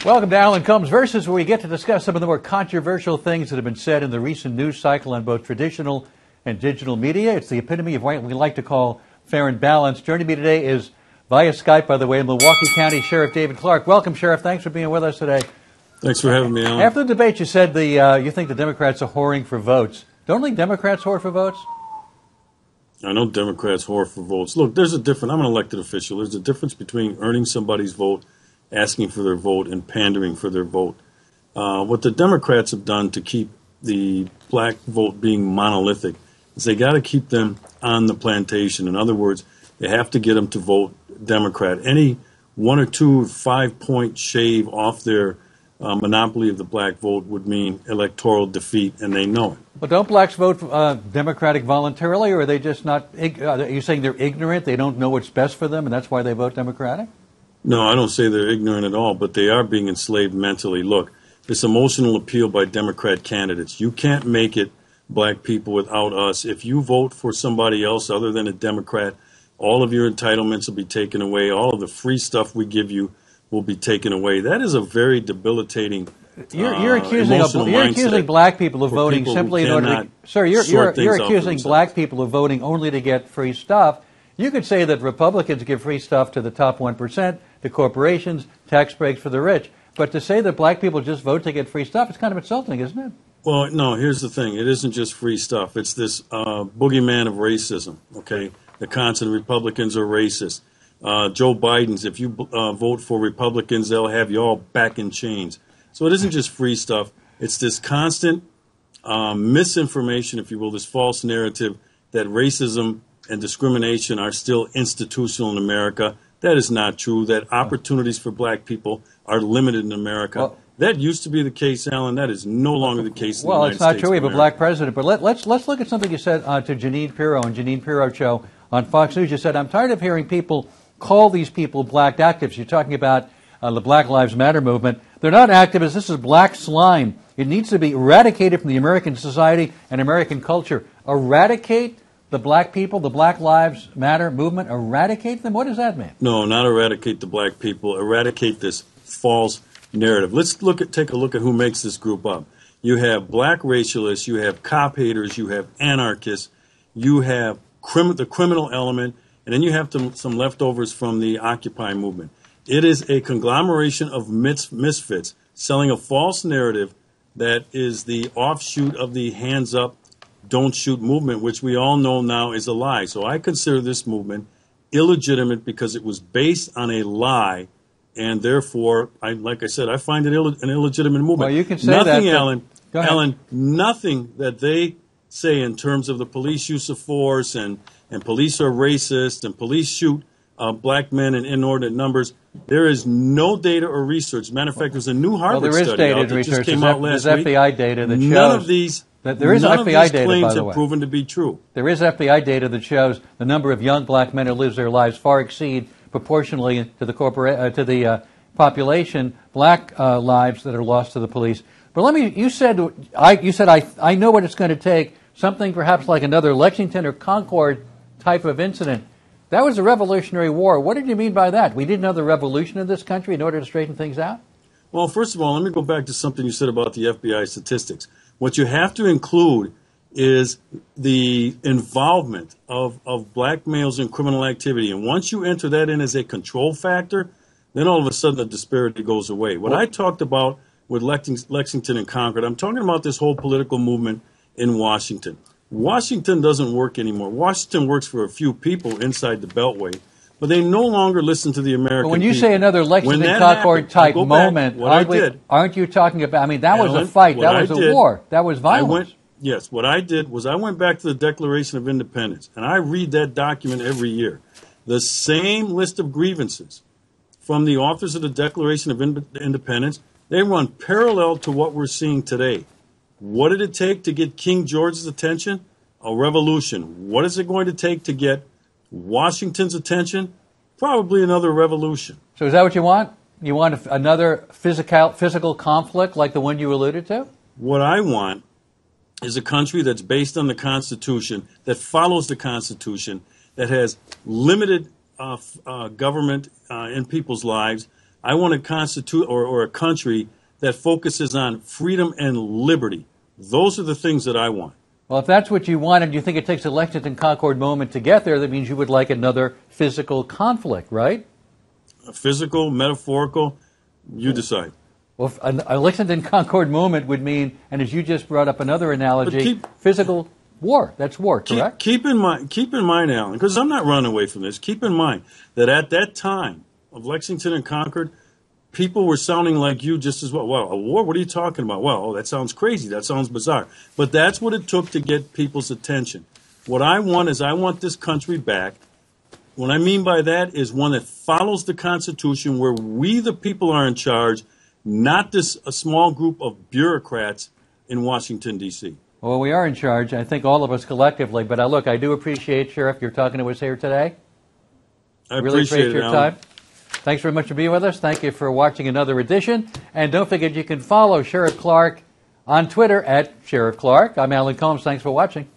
Welcome to Alan Colmes Versus, where we get to discuss some of the more controversial things that have been said in the recent news cycle on both traditional and digital media. It's the epitome of what we like to call fair and balanced. Joining me today is, via Skype, by the way, Milwaukee County Sheriff David Clarke. Welcome, Sheriff. Thanks for being with us today. Thanks for having me, Alan. After the debate, you said you think the Democrats are whoring for votes. Don't only Democrats whore for votes? I know Democrats whore for votes. Look, I'm an elected official. There's a difference between earning somebody's vote, asking for their vote, and pandering for their vote. What the Democrats have done to keep the black vote being monolithic is they got to keep them on the plantation. In other words, they have to get them to vote Democrat. Any 1 or 2 5-point shave off their monopoly of the black vote would mean electoral defeat, and they know it. But don't blacks vote Democratic voluntarily, or are they just not? Are you saying they're ignorant? They don't know what's best for them, and that's why they vote Democratic? No, I don't say they're ignorant at all, but they are being enslaved mentally. Look, this emotional appeal by Democrat candidates. You can't make it, black people, without us. If you vote for somebody else other than a Democrat, all of your entitlements will be taken away. All of the free stuff we give you will be taken away. That is a very debilitating You're accusing black people of voting simply in order to... Sir, you're accusing black people of voting only to get free stuff. You could say that Republicans give free stuff to the top 1%, to corporations, tax breaks for the rich. But to say that black people just vote to get free stuff, it's kind of insulting, isn't it? Well, no, here's the thing. It isn't just free stuff. It's this boogeyman of racism, okay? The constant Republicans are racist. Joe Biden's, if you vote for Republicans, they'll have you all back in chains. So it isn't just free stuff. It's this constant misinformation, if you will, this false narrative that racism and discrimination are still institutional in America. That is not true. That opportunities for black people are limited in America. Well, that used to be the case, Alan. That is no longer the case in the United States. Well, it's not true. We have a black president. But let's look at something you said to Jeanine Pirro on Jeanine Pirro show on Fox News. You said, I'm tired of hearing people call these people black activists. You're talking about the Black Lives Matter movement. They're not activists. This is black slime. It needs to be eradicated from the American society and American culture. Eradicate the black people, the Black Lives Matter movement, eradicate them? What does that mean? No, not eradicate the black people. Eradicate this false narrative. Let's take a look at who makes this group up. You have black racialists, you have cop haters, you have anarchists, you have the criminal element, and then you have some leftovers from the Occupy movement. It is a conglomeration of misfits selling a false narrative that is the offshoot of the hands up, don't shoot movement, which we all know now is a lie. So I consider this movement illegitimate because it was based on a lie, and therefore, like I said, I find it an illegitimate movement. Well, you can say nothing, that. Alan, nothing that they say in terms of the police use of force and police are racist and police shoot black men in inordinate numbers. There is no data or research. Matter of fact, there's a new Harvard study out that just came out last week. There's FBI data that shows... None of these claims have proven to be true. There is FBI data that shows the number of young black men who lose their lives far exceed proportionally to the population black lives that are lost to the police. But you said I know what it's going to take, something perhaps like another Lexington or Concord type of incident. That was a Revolutionary War. What did you mean by that? We did another revolution in this country in order to straighten things out? Well, first of all, let me go back to something you said about the FBI statistics. What you have to include is the involvement of black males in criminal activity. And once you enter that in as a control factor, then all of a sudden the disparity goes away. What I talked about with Lexington and Concord, I'm talking about this whole political movement in Washington. Washington doesn't work anymore. Washington works for a few people inside the Beltway, but they no longer listen to the American people. But when you say another Lexington Concord type moment, aren't you talking about, I mean, that was a fight, that was a war, that was violence. Yes, what I did was I went back to the Declaration of Independence, and I read that document every year. The same list of grievances from the authors of the Declaration of Independence, they run parallel to what we're seeing today. What did it take to get King George's attention? A revolution. What is it going to take to get Washington's attention? Probably another revolution. So is that what you want? You want another physical conflict like the one you alluded to? What I want is a country that's based on the Constitution, that follows the Constitution, that has limited government in people's lives. I want a or a country that focuses on freedom and liberty. Those are the things that I want. Well, if that's what you want and you think it takes a Lexington Concord moment to get there, that means you would like another physical conflict, right? Physical, metaphorical, you decide. Well, a Lexington Concord moment would mean, and as you just brought up another analogy, physical war. That's war, correct? Keep in mind, Alan, because I'm not running away from this. Keep in mind that at that time of Lexington and Concord, people were sounding like you just as well. Well, a war? What are you talking about? Well, that sounds crazy. That sounds bizarre. But that's what it took to get people's attention. What I want is I want this country back. What I mean by that is one that follows the Constitution, where we, the people, are in charge, not a small group of bureaucrats in Washington, D.C. Well, we are in charge, I think all of us collectively. But look, I do appreciate, Sheriff, you're talking to us here today. I really appreciate your Alan. time. Thanks very much for being with us. Thank you for watching another edition. And don't forget, you can follow Sheriff Clarke on Twitter at Sheriff Clarke. I'm Alan Colmes. Thanks for watching.